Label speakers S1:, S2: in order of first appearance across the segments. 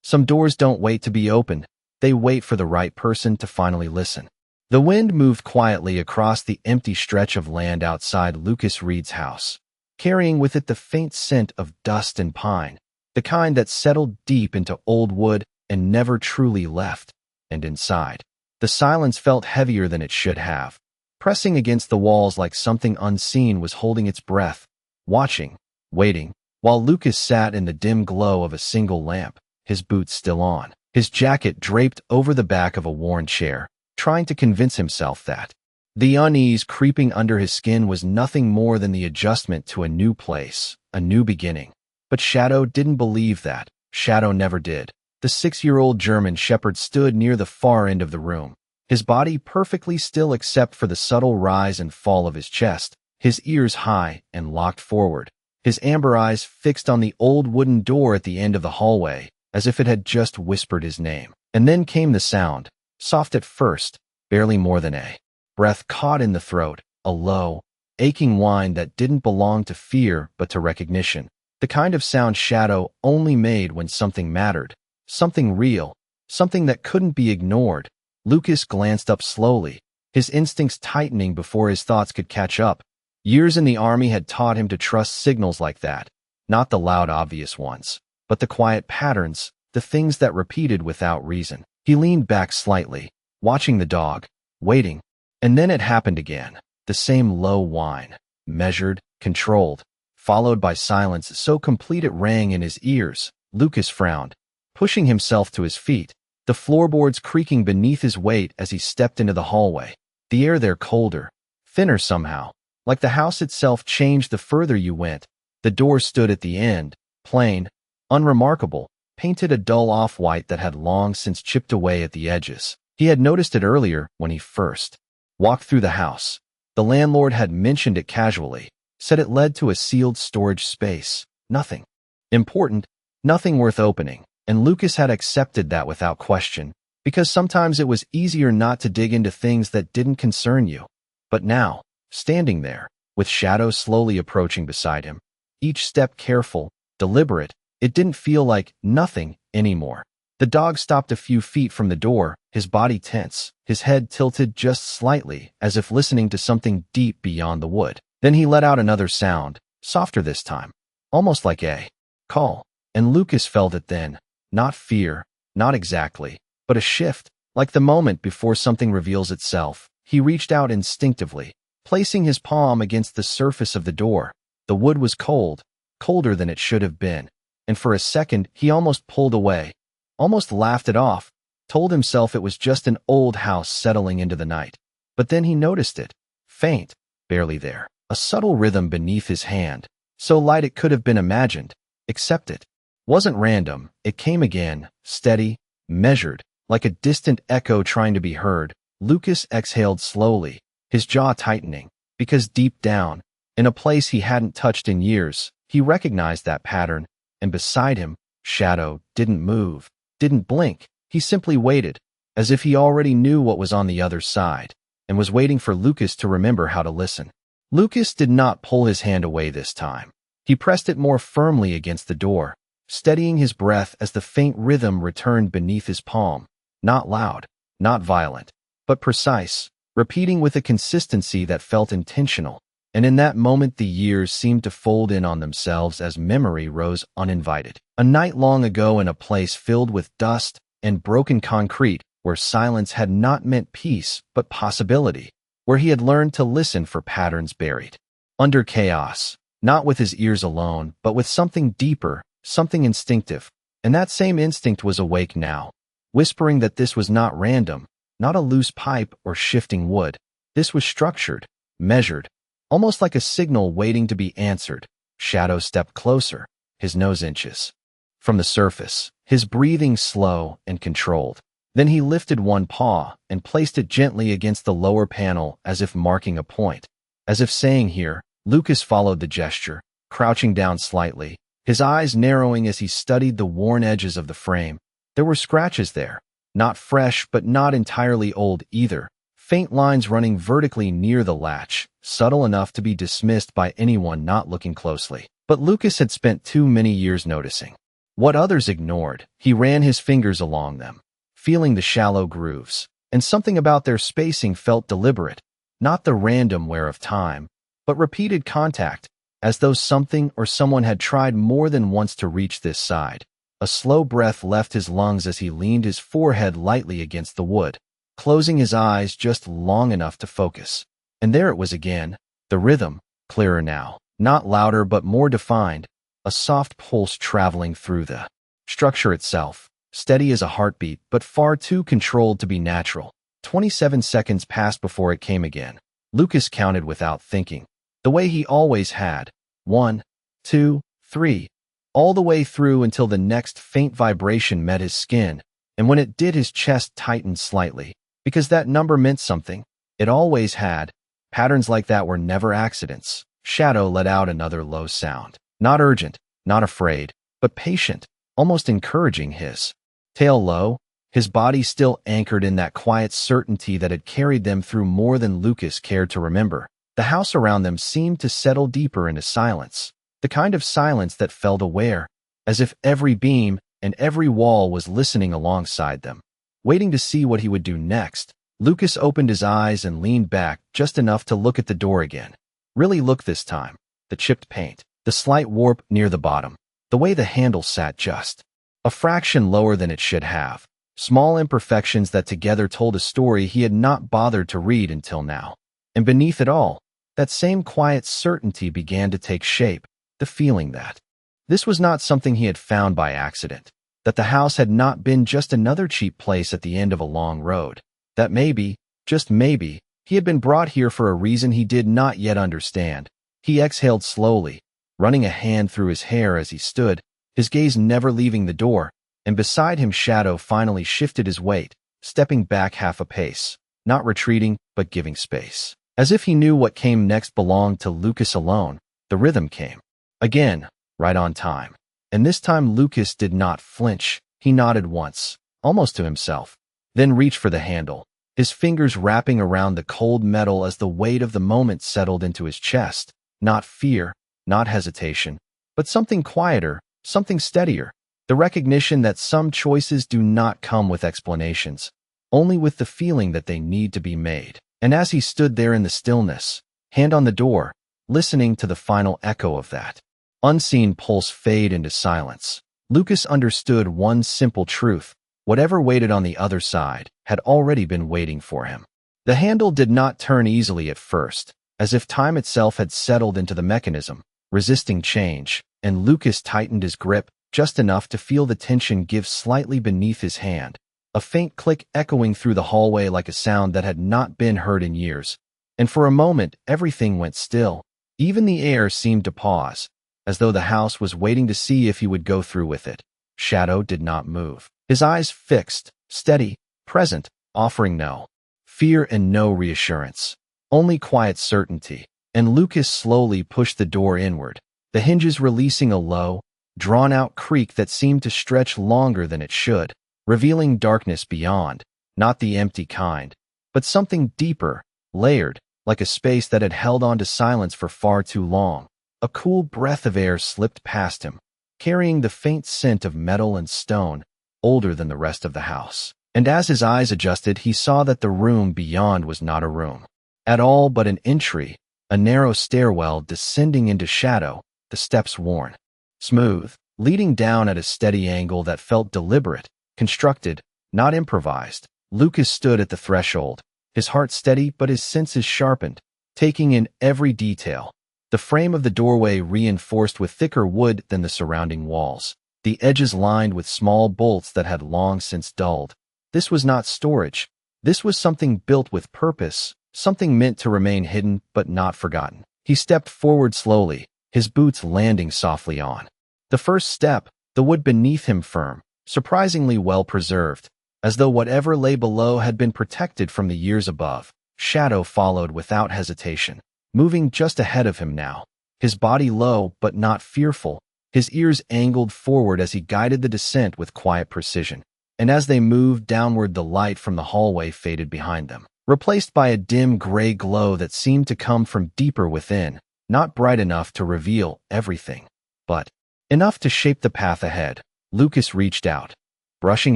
S1: Some doors don't wait to be opened. They wait for the right person to finally listen. The wind moved quietly across the empty stretch of land outside Lucas Reed's house, carrying with it the faint scent of dust and pine, the kind that settled deep into old wood and never truly left. And inside, the silence felt heavier than it should have, pressing against the walls like something unseen was holding its breath, watching, waiting, while Lucas sat in the dim glow of a single lamp, his boots still on, his jacket draped over the back of a worn chair, trying to convince himself that the unease creeping under his skin was nothing more than the adjustment to a new place, a new beginning. But Shadow didn't believe that. Shadow never did. The 6-year-old German shepherd stood near the far end of the room, his body perfectly still except for the subtle rise and fall of his chest, his ears high and locked forward, his amber eyes fixed on the old wooden door at the end of the hallway, as if it had just whispered his name. And then came the sound, soft at first, barely more than a breath caught in the throat, a low, aching whine that didn't belong to fear but to recognition, the kind of sound Shadow only made when something mattered, something real, something that couldn't be ignored. Lucas glanced up slowly, his instincts tightening before his thoughts could catch up. Years in the army had taught him to trust signals like that, not the loud, obvious ones, but the quiet patterns, the things that repeated without reason. He leaned back slightly, watching the dog, waiting. And then it happened again, the same low whine, measured, controlled, followed by silence so complete it rang in his ears. Lucas frowned, pushing himself to his feet, the floorboards creaking beneath his weight as he stepped into the hallway. The air there colder, thinner somehow, like the house itself changed the further you went. The door stood at the end, plain, unremarkable, painted a dull off-white that had long since chipped away at the edges. He had noticed it earlier when he first walked through the house. The landlord had mentioned it casually, said it led to a sealed storage space. Nothing important, nothing worth opening, and Lucas had accepted that without question, because sometimes it was easier not to dig into things that didn't concern you. But now, standing there, with Shadow slowly approaching beside him, each step careful, deliberate, it didn't feel like nothing anymore. The dog stopped a few feet from the door, his body tense, his head tilted just slightly, as if listening to something deep beyond the wood. Then he let out another sound, softer this time, almost like a call, and Lucas felt it then. Not fear, not exactly, but a shift, like the moment before something reveals itself. He reached out instinctively, placing his palm against the surface of the door. The wood was cold, colder than it should have been, and for a second he almost pulled away, almost laughed it off, told himself it was just an old house settling into the night. But then he noticed it, faint, barely there, a subtle rhythm beneath his hand, so light it could have been imagined, except it wasn't random. It came again, steady, measured, like a distant echo trying to be heard. Lucas exhaled slowly, his jaw tightening, because deep down, in a place he hadn't touched in years, he recognized that pattern, and beside him, Shadow didn't move, didn't blink. He simply waited, as if he already knew what was on the other side, and was waiting for Lucas to remember how to listen. Lucas did not pull his hand away this time. He pressed it more firmly against the door, steadying his breath as the faint rhythm returned beneath his palm. Not loud, not violent, but precise, repeating with a consistency that felt intentional. And in that moment the years seemed to fold in on themselves as memory rose uninvited. A night long ago in a place filled with dust and broken concrete, where silence had not meant peace but possibility, where he had learned to listen for patterns buried under chaos, not with his ears alone, but with something deeper, something instinctive. And that same instinct was awake now, whispering that this was not random, not a loose pipe or shifting wood. This was structured, measured, almost like a signal waiting to be answered. Shadow stepped closer, his nose inches from the surface, his breathing slow and controlled. Then he lifted one paw and placed it gently against the lower panel as if marking a point. As if saying here, Lucas followed the gesture, crouching down slightly, his eyes narrowing as he studied the worn edges of the frame. There were scratches there, not fresh but not entirely old either, faint lines running vertically near the latch, subtle enough to be dismissed by anyone not looking closely. But Lucas had spent too many years noticing. What others ignored, he ran his fingers along them, feeling the shallow grooves, and something about their spacing felt deliberate, not the random wear of time, but repeated contact, as though something or someone had tried more than once to reach this side. A slow breath left his lungs as he leaned his forehead lightly against the wood, closing his eyes just long enough to focus. And there it was again, the rhythm, clearer now, not louder but more defined, a soft pulse traveling through the structure itself, steady as a heartbeat but far too controlled to be natural. 27 seconds passed before it came again. Lucas counted without thinking, the way he always had. 1, 2, 3, all the way through until the next faint vibration met his skin, and when it did his chest tightened slightly, because that number meant something. It always had. Patterns like that were never accidents. Shadow let out another low sound. Not urgent, not afraid, but patient, almost encouraging his tail low, his body still anchored in that quiet certainty that had carried them through more than Lucas cared to remember. The house around them seemed to settle deeper into silence, the kind of silence that felt aware, as if every beam and every wall was listening alongside them, waiting to see what he would do next. Lucas opened his eyes and leaned back just enough to look at the door again. Really look this time. The chipped paint, the slight warp near the bottom, the way the handle sat just a fraction lower than it should have. Small imperfections that together told a story he had not bothered to read until now. And beneath it all, that same quiet certainty began to take shape, the feeling that this was not something he had found by accident, that the house had not been just another cheap place at the end of a long road, that maybe, just maybe, he had been brought here for a reason he did not yet understand. He exhaled slowly, running a hand through his hair as he stood, his gaze never leaving the door, and beside him Shadow finally shifted his weight, stepping back half a pace, not retreating but giving space. As if he knew what came next belonged to Lucas alone, the rhythm came. Again, right on time. And this time Lucas did not flinch. He nodded once, almost to himself, then reached for the handle, his fingers wrapping around the cold metal as the weight of the moment settled into his chest. Not fear, not hesitation, but something quieter, something steadier, the recognition that some choices do not come with explanations, only with the feeling that they need to be made. And as he stood there in the stillness, hand on the door, listening to the final echo of that unseen pulse fade into silence, Lucas understood one simple truth: whatever waited on the other side had already been waiting for him. The handle did not turn easily at first, as if time itself had settled into the mechanism, resisting change, and Lucas tightened his grip just enough to feel the tension give slightly beneath his hand, a faint click echoing through the hallway like a sound that had not been heard in years. And for a moment, everything went still. Even the air seemed to pause, as though the house was waiting to see if he would go through with it. Shadow did not move, his eyes fixed, steady, present, offering no fear and no reassurance, only quiet certainty. And Lucas slowly pushed the door inward, the hinges releasing a low, drawn-out creak that seemed to stretch longer than it should, revealing darkness beyond, not the empty kind, but something deeper, layered, like a space that had held on to silence for far too long. A cool breath of air slipped past him, carrying the faint scent of metal and stone, older than the rest of the house. And as his eyes adjusted, he saw that the room beyond was not a room at all, but an entry, a narrow stairwell descending into shadow, the steps worn smooth, leading down at a steady angle that felt deliberate, constructed, not improvised. Lucas stood at the threshold, his heart steady but his senses sharpened, taking in every detail. The frame of the doorway reinforced with thicker wood than the surrounding walls, the edges lined with small bolts that had long since dulled. This was not storage. This was something built with purpose, something meant to remain hidden but not forgotten. He stepped forward slowly, his boots landing softly on the first step, the wood beneath him firm, surprisingly well preserved, as though whatever lay below had been protected from the years above. Shadow followed without hesitation, moving just ahead of him now, his body low but not fearful, his ears angled forward as he guided the descent with quiet precision. And as they moved downward, the light from the hallway faded behind them, replaced by a dim gray glow that seemed to come from deeper within, not bright enough to reveal everything, but enough to shape the path ahead. Lucas reached out, brushing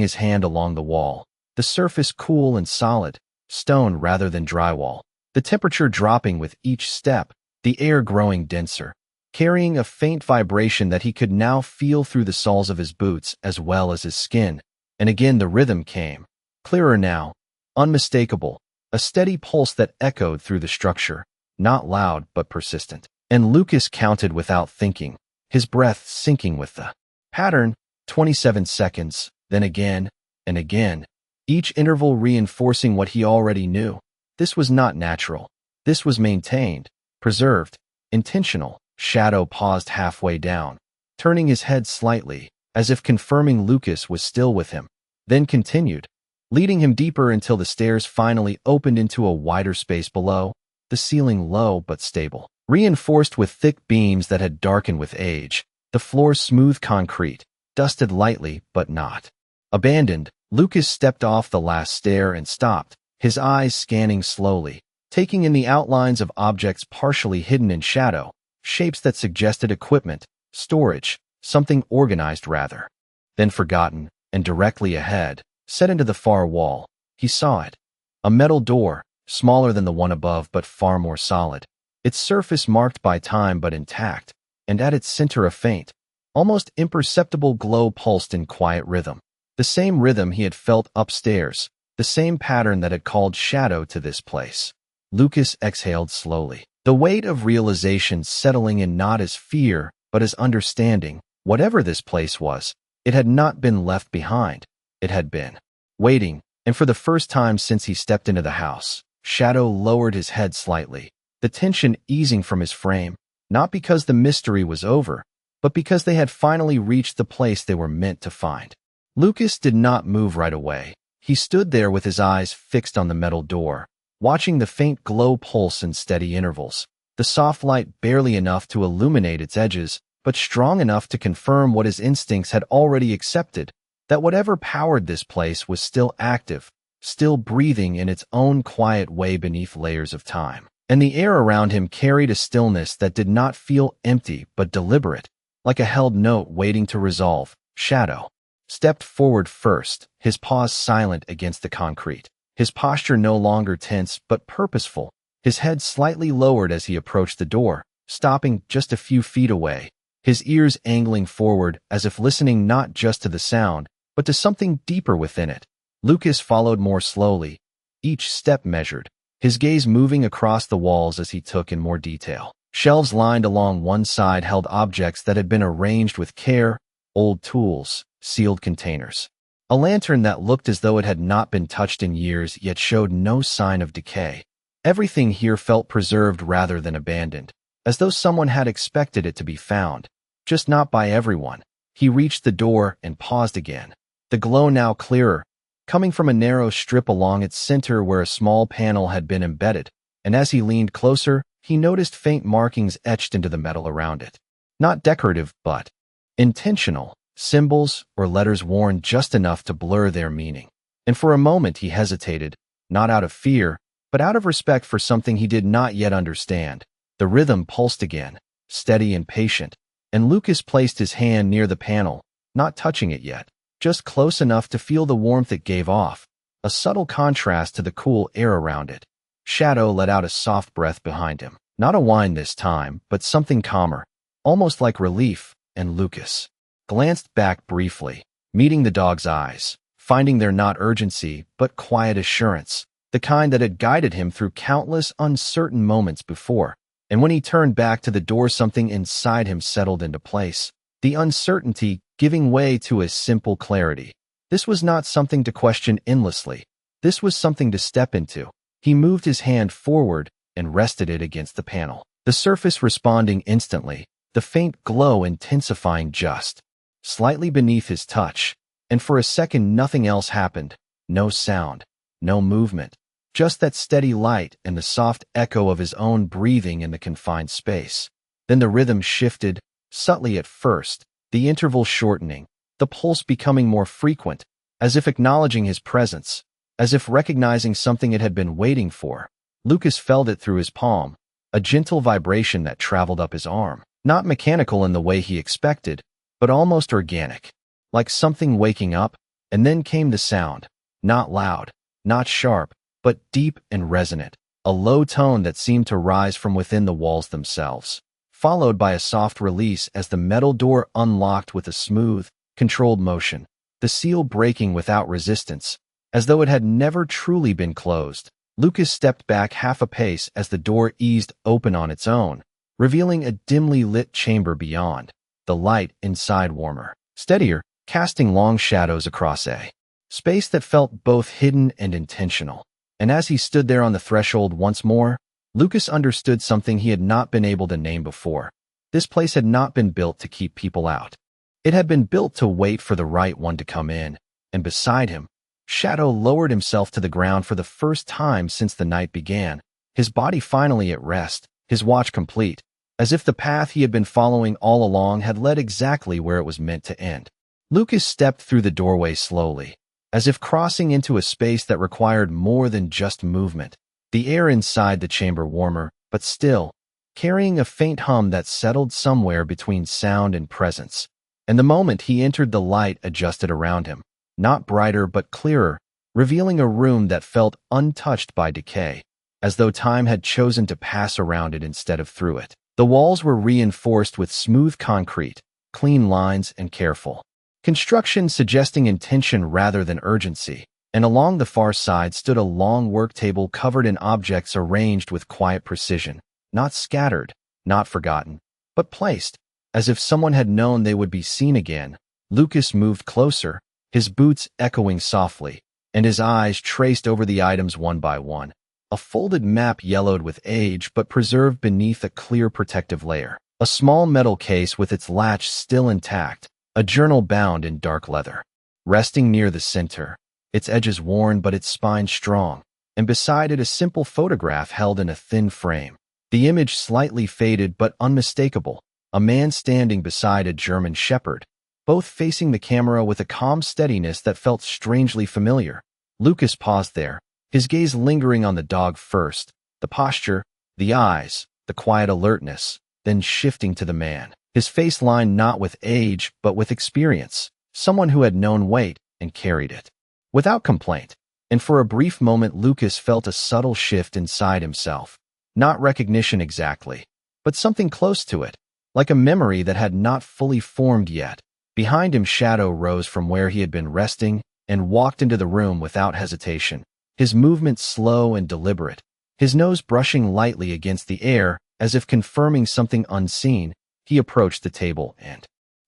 S1: his hand along the wall, the surface cool and solid, stone rather than drywall. The temperature dropping with each step, the air growing denser, carrying a faint vibration that he could now feel through the soles of his boots as well as his skin. And again the rhythm came, clearer now, unmistakable, a steady pulse that echoed through the structure, not loud but persistent. And Lucas counted without thinking, his breath syncing with the pattern. 27 seconds, then again and again, each interval reinforcing what he already knew. This was not natural. This was maintained, preserved, intentional. Shadow paused halfway down, turning his head slightly, as if confirming Lucas was still with him, then continued, leading him deeper until the stairs finally opened into a wider space below, the ceiling low but stable, reinforced with thick beams that had darkened with age, the floor smooth concrete, dusted lightly but not abandoned. Lucas stepped off the last stair and stopped, his eyes scanning slowly, taking in the outlines of objects partially hidden in shadow, shapes that suggested equipment, storage, something organized rather than forgotten. And directly ahead, set into the far wall, he saw it. A metal door, smaller than the one above but far more solid, its surface marked by time but intact, and at its center a faint, almost imperceptible glow pulsed in quiet rhythm. The same rhythm he had felt upstairs, the same pattern that had called shadow to this place. Lucas exhaled slowly, the weight of realization settling in not as fear but as understanding. Whatever this place was, it had not been left behind. It had been waiting, and for the first time since he stepped into the house, Shadow lowered his head slightly, the tension easing from his frame, not because the mystery was over, but because they had finally reached the place they were meant to find. Lucas did not move right away. He stood there with his eyes fixed on the metal door, watching the faint glow pulse in steady intervals, the soft light barely enough to illuminate its edges, but strong enough to confirm what his instincts had already accepted, that whatever powered this place was still active, still breathing in its own quiet way beneath layers of time. And the air around him carried a stillness that did not feel empty but deliberate, like a held note waiting to resolve. Shadow stepped forward first, his paws silent against the concrete, his posture no longer tense but purposeful, his head slightly lowered as he approached the door, stopping just a few feet away, his ears angling forward as if listening not just to the sound, but to something deeper within it. Lucas followed more slowly, each step measured, his gaze moving across the walls as he took in more detail. Shelves lined along one side held objects that had been arranged with care, old tools, sealed containers. A lantern that looked as though it had not been touched in years yet showed no sign of decay. Everything here felt preserved rather than abandoned, as though someone had expected it to be found, just not by everyone. He reached the door and paused again, the glow now clearer, coming from a narrow strip along its center where a small panel had been embedded, and as he leaned closer, he noticed faint markings etched into the metal around it. Not decorative, but intentional, symbols or letters worn just enough to blur their meaning. And for a moment he hesitated, not out of fear, but out of respect for something he did not yet understand. The rhythm pulsed again, steady and patient, and Lucas placed his hand near the panel, not touching it yet, just close enough to feel the warmth it gave off, a subtle contrast to the cool air around it. Shadow let out a soft breath behind him, not a whine this time, but something calmer, almost like relief, and Lucas glanced back briefly, meeting the dog's eyes, finding there not urgency, but quiet assurance, the kind that had guided him through countless uncertain moments before. And when he turned back to the door, something inside him settled into place, the uncertainty giving way to a simple clarity. This was not something to question endlessly. This was something to step into. He moved his hand forward and rested it against the panel, the surface responding instantly, the faint glow intensifying just slightly beneath his touch. And for a second nothing else happened. No sound, no movement, just that steady light and the soft echo of his own breathing in the confined space. Then the rhythm shifted, subtly at first, the interval shortening, the pulse becoming more frequent, as if acknowledging his presence, as if recognizing something it had been waiting for. Lucas felt it through his palm, a gentle vibration that traveled up his arm, not mechanical in the way he expected, but almost organic, like something waking up, and then came the sound, not loud, not sharp, but deep and resonant, a low tone that seemed to rise from within the walls themselves, followed by a soft release as the metal door unlocked with a smooth, controlled motion, the seal breaking without resistance, as though it had never truly been closed. Lucas stepped back half a pace as the door eased open on its own, revealing a dimly lit chamber beyond, the light inside warmer, steadier, casting long shadows across a space that felt both hidden and intentional. And as he stood there on the threshold once more, Lucas understood something he had not been able to name before. This place had not been built to keep people out. It had been built to wait for the right one to come in, and beside him, Shadow lowered himself to the ground for the first time since the night began, his body finally at rest, his watch complete, as if the path he had been following all along had led exactly where it was meant to end. Lucas stepped through the doorway slowly, as if crossing into a space that required more than just movement. The air inside the chamber warmer, but still, carrying a faint hum that settled somewhere between sound and presence. And the moment he entered, the light adjusted around him, not brighter but clearer, revealing a room that felt untouched by decay, as though time had chosen to pass around it instead of through it. The walls were reinforced with smooth concrete, clean lines, and careful construction suggesting intention rather than urgency, and along the far side stood a long work table covered in objects arranged with quiet precision, not scattered, not forgotten, but placed, as if someone had known they would be seen again. Lucas moved closer, his boots echoing softly, and his eyes traced over the items one by one. A folded map yellowed with age but preserved beneath a clear protective layer. A small metal case with its latch still intact, a journal bound in dark leather, resting near the center, its edges worn but its spine strong, and beside it a simple photograph held in a thin frame. The image slightly faded but unmistakable, a man standing beside a German shepherd, both facing the camera with a calm steadiness that felt strangely familiar. Lucas paused there, his gaze lingering on the dog first, the posture, the eyes, the quiet alertness, then shifting to the man, his face lined not with age but with experience, someone who had known weight and carried it without complaint. And for a brief moment Lucas felt a subtle shift inside himself, not recognition exactly, but something close to it, like a memory that had not fully formed yet. Behind him, Shadow rose from where he had been resting and walked into the room without hesitation, his movements slow and deliberate, his nose brushing lightly against the air as if confirming something unseen. He approached the table and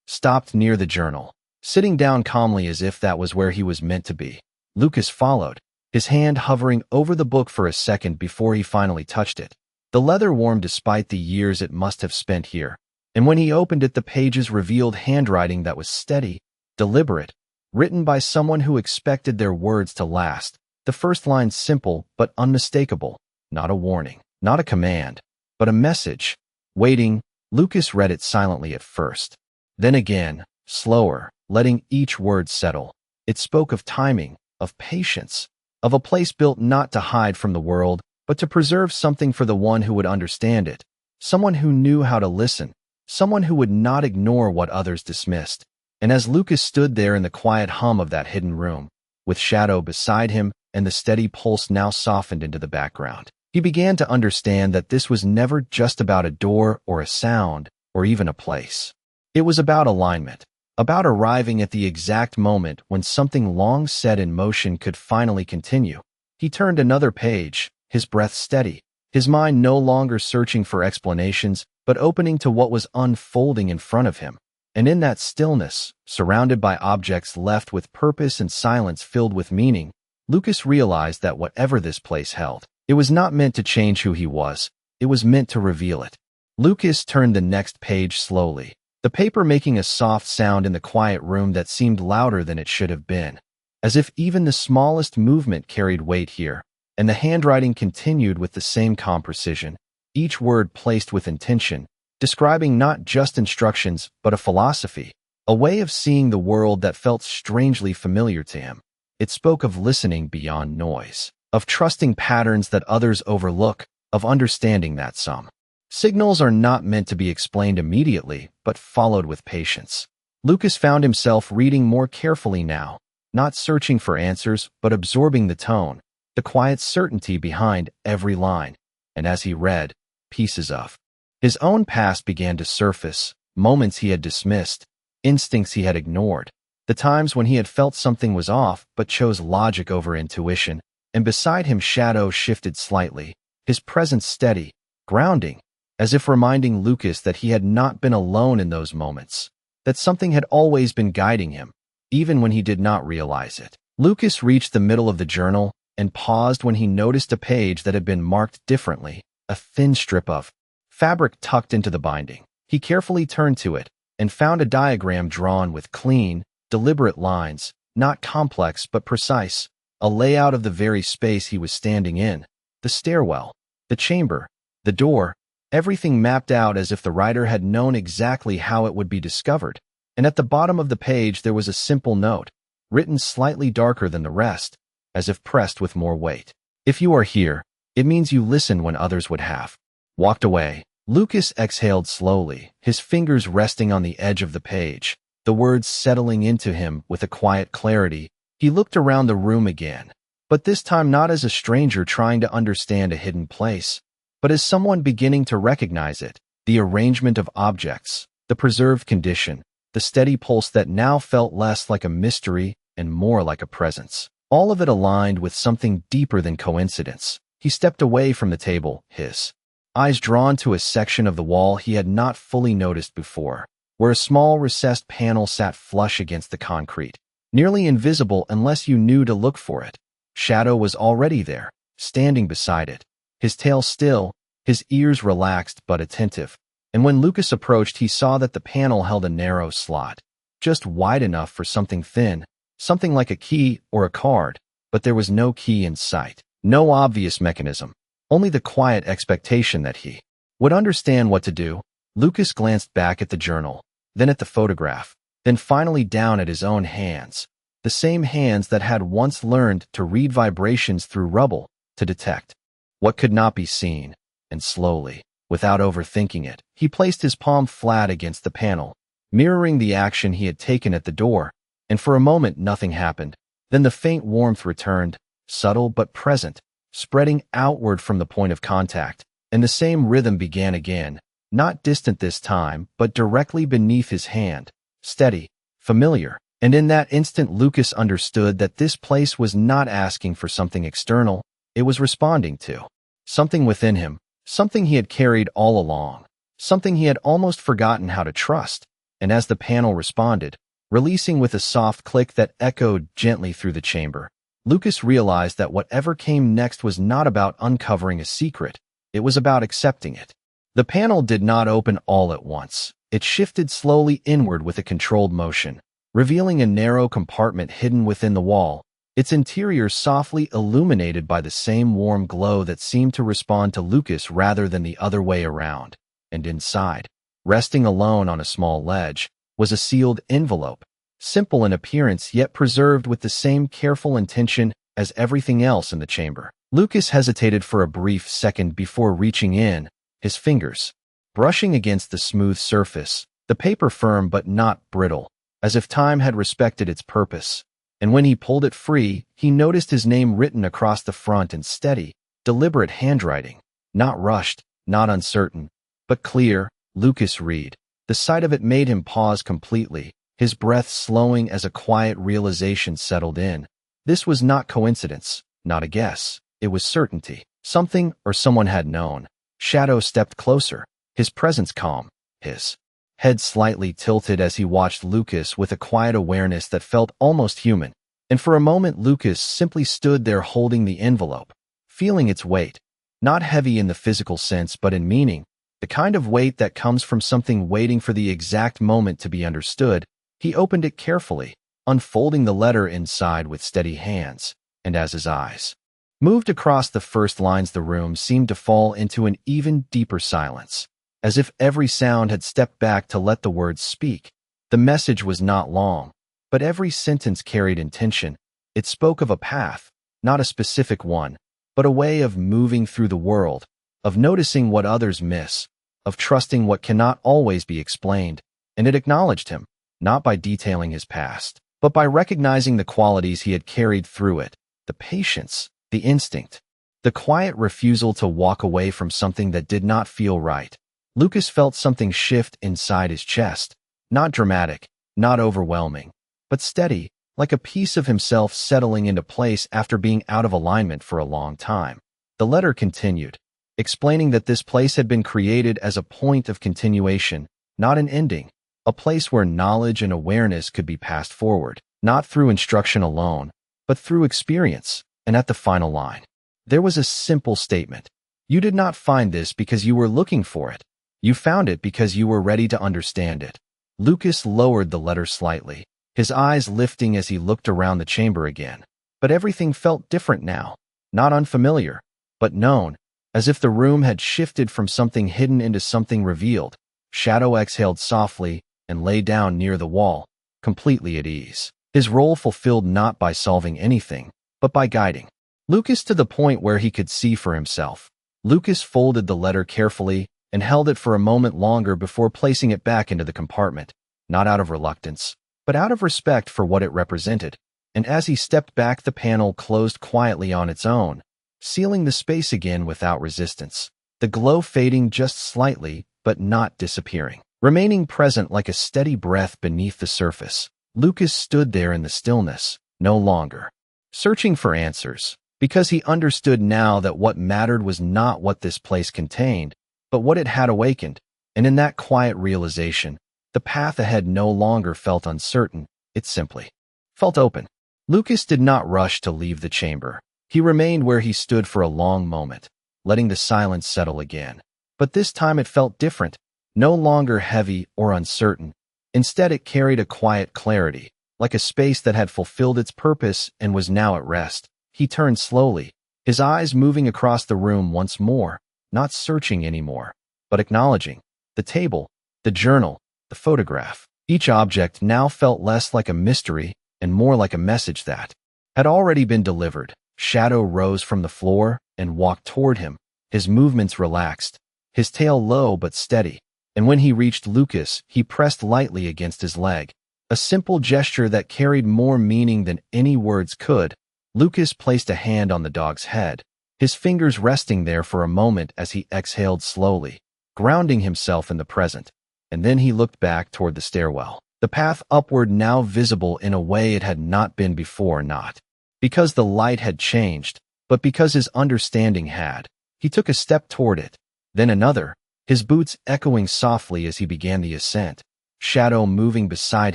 S1: stopped near the journal, sitting down calmly as if that was where he was meant to be. Lucas followed, his hand hovering over the book for a second before he finally touched it. The leather warmed despite the years it must have spent here, and when he opened it the pages revealed handwriting that was steady, deliberate, written by someone who expected their words to last. The first line simple but unmistakable, not a warning, not a command, but a message. Waiting, Lucas read it silently at first. Then again, slower, letting each word settle. It spoke of timing, of patience, of a place built not to hide from the world, but to preserve something for the one who would understand it, someone who knew how to listen, someone who would not ignore what others dismissed. And as Lucas stood there in the quiet hum of that hidden room, with Shadow beside him and the steady pulse now softened into the background, he began to understand that this was never just about a door or a sound or even a place. It was about alignment, about arriving at the exact moment when something long set in motion could finally continue. He turned another page, his breath steady, his mind no longer searching for explanations, but opening to what was unfolding in front of him. And in that stillness, surrounded by objects left with purpose and silence filled with meaning, Lucas realized that whatever this place held, it was not meant to change who he was, it was meant to reveal it. Lucas turned the next page slowly, the paper making a soft sound in the quiet room that seemed louder than it should have been, as if even the smallest movement carried weight here. And the handwriting continued with the same calm precision, each word placed with intention, describing not just instructions but a philosophy, a way of seeing the world that felt strangely familiar to him. It spoke of listening beyond noise, of trusting patterns that others overlook, of understanding that some signals are not meant to be explained immediately but followed with patience. Lucas found himself reading more carefully now, not searching for answers, but absorbing the tone, the quiet certainty behind every line. And as he read, pieces of his own past began to surface, moments he had dismissed, instincts he had ignored, the times when he had felt something was off but chose logic over intuition. And beside him, shadow shifted slightly, his presence steady, grounding, as if reminding Lucas that he had not been alone in those moments, that something had always been guiding him, even when he did not realize it. Lucas reached the middle of the journal and paused when he noticed a page that had been marked differently, a thin strip of fabric tucked into the binding. He carefully turned to it and found a diagram drawn with clean, deliberate lines, not complex but precise, a layout of the very space he was standing in, the stairwell, the chamber, the door, everything mapped out as if the writer had known exactly how it would be discovered. And at the bottom of the page there was a simple note, written slightly darker than the rest, as if pressed with more weight. If you are here, it means you listened when others would have walked away. Lucas exhaled slowly, his fingers resting on the edge of the page, the words settling into him with a quiet clarity. He looked around the room again, but this time not as a stranger trying to understand a hidden place, but as someone beginning to recognize it, the arrangement of objects, the preserved condition, the steady pulse that now felt less like a mystery and more like a presence. All of it aligned with something deeper than coincidence. He stepped away from the table, his eyes drawn to a section of the wall he had not fully noticed before, where a small recessed panel sat flush against the concrete, nearly invisible unless you knew to look for it. Shadow was already there, standing beside it, his tail still, his ears relaxed but attentive. And when Lucas approached, he saw that the panel held a narrow slot, just wide enough for something thin, something like a key or a card, but there was no key in sight, no obvious mechanism, only the quiet expectation that he would understand what to do. Lucas glanced back at the journal, then at the photograph, then finally down at his own hands, the same hands that had once learned to read vibrations through rubble, to detect what could not be seen. And slowly, without overthinking it, he placed his palm flat against the panel, mirroring the action he had taken at the door. And for a moment nothing happened. Then the faint warmth returned, subtle but present, spreading outward from the point of contact, and the same rhythm began again, not distant this time, but directly beneath his hand, steady, familiar. And in that instant Lucas understood that this place was not asking for something external, it was responding to something within him, something he had carried all along, something he had almost forgotten how to trust. And as the panel responded, releasing with a soft click that echoed gently through the chamber, Lucas realized that whatever came next was not about uncovering a secret, it was about accepting it. The panel did not open all at once. It shifted slowly inward with a controlled motion, revealing a narrow compartment hidden within the wall, its interior softly illuminated by the same warm glow that seemed to respond to Lucas rather than the other way around. And inside, resting alone on a small ledge, was a sealed envelope, simple in appearance yet preserved with the same careful intention as everything else in the chamber. Lucas hesitated for a brief second before reaching in, his fingers brushing against the smooth surface, the paper firm but not brittle, as if time had respected its purpose. And when he pulled it free, he noticed his name written across the front in steady, deliberate handwriting, not rushed, not uncertain, but clear. Lucas Reed. The sight of it made him pause completely, his breath slowing as a quiet realization settled in. This was not coincidence, not a guess. It was certainty. Something or someone had known. Shadow stepped closer, his presence calm, his head slightly tilted as he watched Lucas with a quiet awareness that felt almost human. And for a moment Lucas simply stood there holding the envelope, feeling its weight, not heavy in the physical sense but in meaning, the kind of weight that comes from something waiting for the exact moment to be understood. He opened it carefully, unfolding the letter inside with steady hands, and as his eyes moved across the first lines, the room seemed to fall into an even deeper silence, as if every sound had stepped back to let the words speak. The message was not long, but every sentence carried intention. It spoke of a path, not a specific one, but a way of moving through the world, of noticing what others miss, of trusting what cannot always be explained. And it acknowledged him, not by detailing his past, but by recognizing the qualities he had carried through it, the patience, the instinct, the quiet refusal to walk away from something that did not feel right. Lucas felt something shift inside his chest, not dramatic, not overwhelming, but steady, like a piece of himself settling into place after being out of alignment for a long time. The letter continued, explaining that this place had been created as a point of continuation, not an ending, a place where knowledge and awareness could be passed forward, not through instruction alone, but through experience. And at the final line, there was a simple statement. You did not find this because you were looking for it. You found it because you were ready to understand it. Lucas lowered the letter slightly, his eyes lifting as he looked around the chamber again. But everything felt different now, not unfamiliar, but known, as if the room had shifted from something hidden into something revealed. Shadow exhaled softly and lay down near the wall, completely at ease. His role fulfilled not by solving anything, but by guiding Lucas to the point where he could see for himself. Lucas folded the letter carefully and held it for a moment longer before placing it back into the compartment, not out of reluctance, but out of respect for what it represented. And as he stepped back, the panel closed quietly on its own, sealing the space again without resistance, the glow fading just slightly, but not disappearing, remaining present like a steady breath beneath the surface. Lucas stood there in the stillness, no longer searching for answers, because he understood now that what mattered was not what this place contained, but what it had awakened. And in that quiet realization, the path ahead no longer felt uncertain, it simply felt open. Lucas did not rush to leave the chamber. He remained where he stood for a long moment, letting the silence settle again. But this time it felt different, no longer heavy or uncertain. Instead, it carried a quiet clarity, like a space that had fulfilled its purpose and was now at rest. He turned slowly, his eyes moving across the room once more, not searching anymore, but acknowledging the table, the journal, the photograph. Each object now felt less like a mystery and more like a message that had already been delivered. Shadow rose from the floor and walked toward him, his movements relaxed, his tail low but steady. And when he reached Lucas, he pressed lightly against his leg, a simple gesture that carried more meaning than any words could. Lucas placed a hand on the dog's head, his fingers resting there for a moment as he exhaled slowly, grounding himself in the present. And then he looked back toward the stairwell, the path upward now visible in a way it had not been before, not because the light had changed, but because his understanding had. He took a step toward it, then another, his boots echoing softly as he began the ascent, Shadow moving beside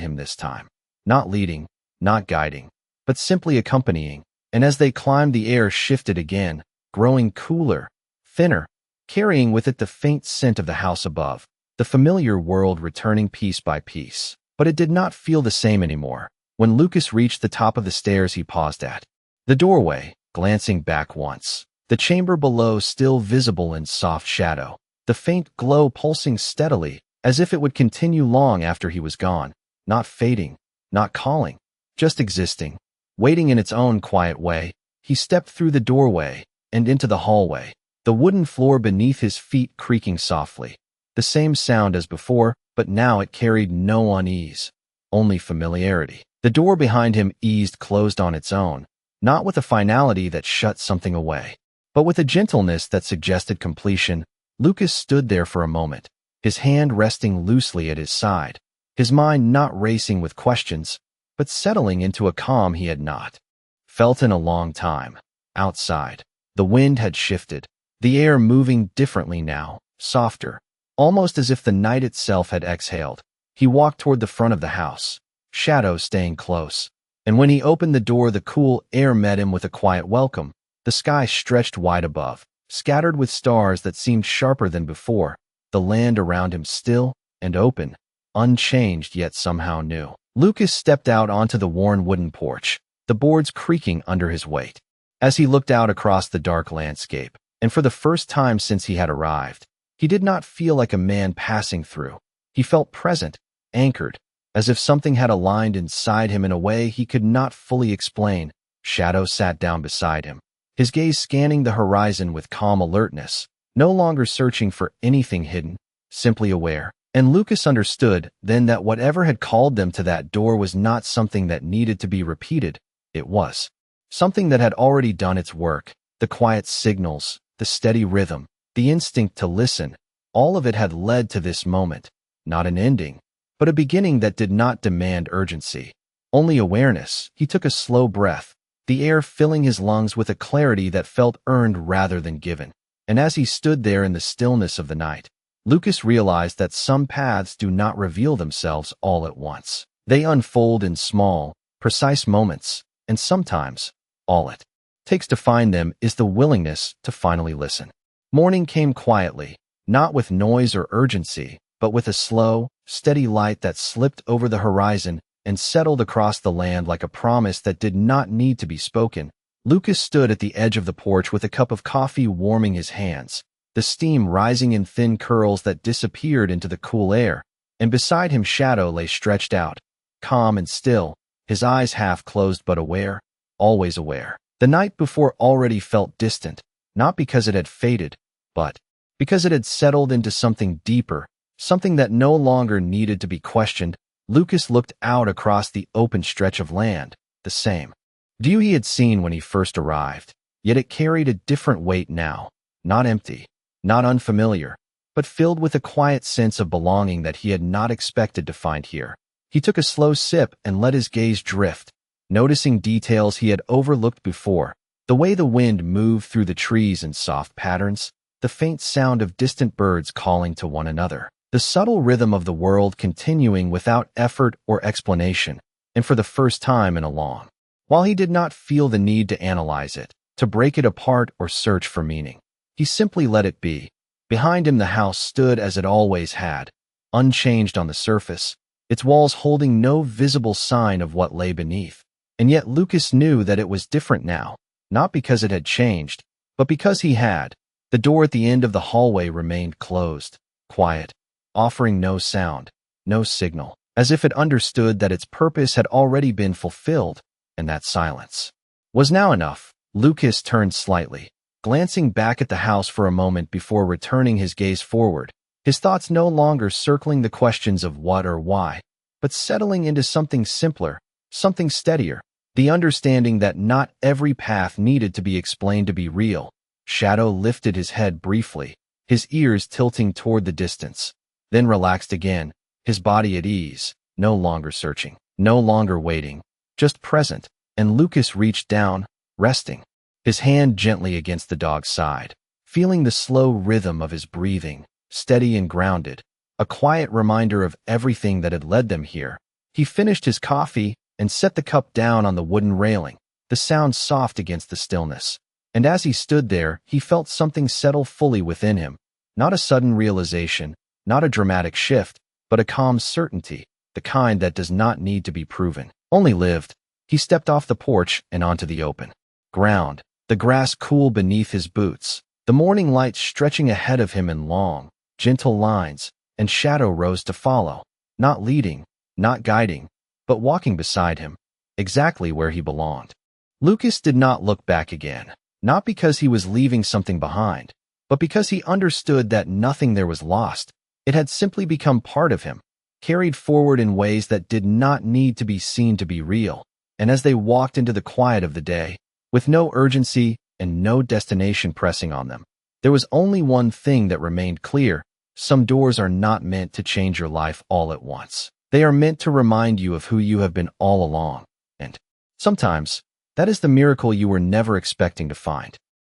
S1: him this time, not leading, not guiding, but simply accompanying. And as they climbed, the air shifted again, growing cooler, thinner, carrying with it the faint scent of the house above, the familiar world returning piece by piece. But it did not feel the same anymore. When Lucas reached the top of the stairs, he paused at the doorway, glancing back once, the chamber below still visible in soft shadow, the faint glow pulsing steadily, as if it would continue long after he was gone, not fading, not calling, just existing, waiting in its own quiet way. He stepped through the doorway and into the hallway, the wooden floor beneath his feet creaking softly. The same sound as before, but now it carried no unease, only familiarity. The door behind him eased closed on its own, not with a finality that shut something away, but with a gentleness that suggested completion. Lucas stood there for a moment, his hand resting loosely at his side, his mind not racing with questions, but settling into a calm he had not felt in a long time. Outside, the wind had shifted, the air moving differently now, softer, almost as if the night itself had exhaled. He walked toward the front of the house, Shadow staying close. And when he opened the door, the cool air met him with a quiet welcome. The sky stretched wide above, scattered with stars that seemed sharper than before, the land around him still and open, unchanged yet somehow new. Lucas stepped out onto the worn wooden porch, the boards creaking under his weight. As he looked out across the dark landscape, and for the first time since he had arrived, he did not feel like a man passing through. He felt present, anchored, as if something had aligned inside him in a way he could not fully explain. Shadow sat down beside him, his gaze scanning the horizon with calm alertness, no longer searching for anything hidden, simply aware. And Lucas understood then that whatever had called them to that door was not something that needed to be repeated. It was something that had already done its work. The quiet signals, the steady rhythm, the instinct to listen, all of it had led to this moment. Not an ending, but a beginning that did not demand urgency. Only awareness. He took a slow breath, the air filling his lungs with a clarity that felt earned rather than given. And as he stood there in the stillness of the night, Lucas realized that some paths do not reveal themselves all at once. They unfold in small, precise moments, and sometimes, all it takes to find them is the willingness to finally listen. Morning came quietly, not with noise or urgency, but with a slow, steady light that slipped over the horizon and settled across the land like a promise that did not need to be spoken. Lucas stood at the edge of the porch with a cup of coffee warming his hands, the steam rising in thin curls that disappeared into the cool air, and beside him Shadow lay stretched out, calm and still, his eyes half closed but aware, always aware. The night before already felt distant, not because it had faded, but because it had settled into something deeper, something that no longer needed to be questioned. Lucas looked out across the open stretch of land, the same view he had seen when he first arrived, yet it carried a different weight now, not empty, not unfamiliar, but filled with a quiet sense of belonging that he had not expected to find here. He took a slow sip and let his gaze drift, noticing details he had overlooked before, the way the wind moved through the trees in soft patterns, the faint sound of distant birds calling to one another, the subtle rhythm of the world continuing without effort or explanation, and for the first time in a long while he did not feel the need to analyze it, to break it apart or search for meaning. He simply let it be. Behind him the house stood as it always had, unchanged on the surface, its walls holding no visible sign of what lay beneath. And yet Lucas knew that it was different now, not because it had changed, but because he had. The door at the end of the hallway remained closed, quiet, offering no sound, no signal, as if it understood that its purpose had already been fulfilled, and that silence was now enough. Lucas turned slightly, glancing back at the house for a moment before returning his gaze forward, his thoughts no longer circling the questions of what or why, but settling into something simpler, something steadier, the understanding that not every path needed to be explained to be real. Shadow lifted his head briefly, his ears tilting toward the distance, then relaxed again, his body at ease, no longer searching, no longer waiting, just present. And Lucas reached down, resting his hand gently against the dog's side, feeling the slow rhythm of his breathing, steady and grounded, a quiet reminder of everything that had led them here. He finished his coffee and set the cup down on the wooden railing, the sound soft against the stillness. And as he stood there, he felt something settle fully within him, not a sudden realization, not a dramatic shift, but a calm certainty, the kind that does not need to be proven, only lived. He stepped off the porch and onto the open ground, the grass cool beneath his boots, the morning light stretching ahead of him in long, gentle lines, and Shadow rose to follow, not leading, not guiding, but walking beside him, exactly where he belonged. Lucas did not look back again, not because he was leaving something behind, but because he understood that nothing there was lost. It had simply become part of him, carried forward in ways that did not need to be seen to be real. And as they walked into the quiet of the day, with no urgency and no destination pressing on them, there was only one thing that remained clear. Some doors are not meant to change your life all at once. They are meant to remind you of who you have been all along. And sometimes, that is the miracle you were never expecting to find.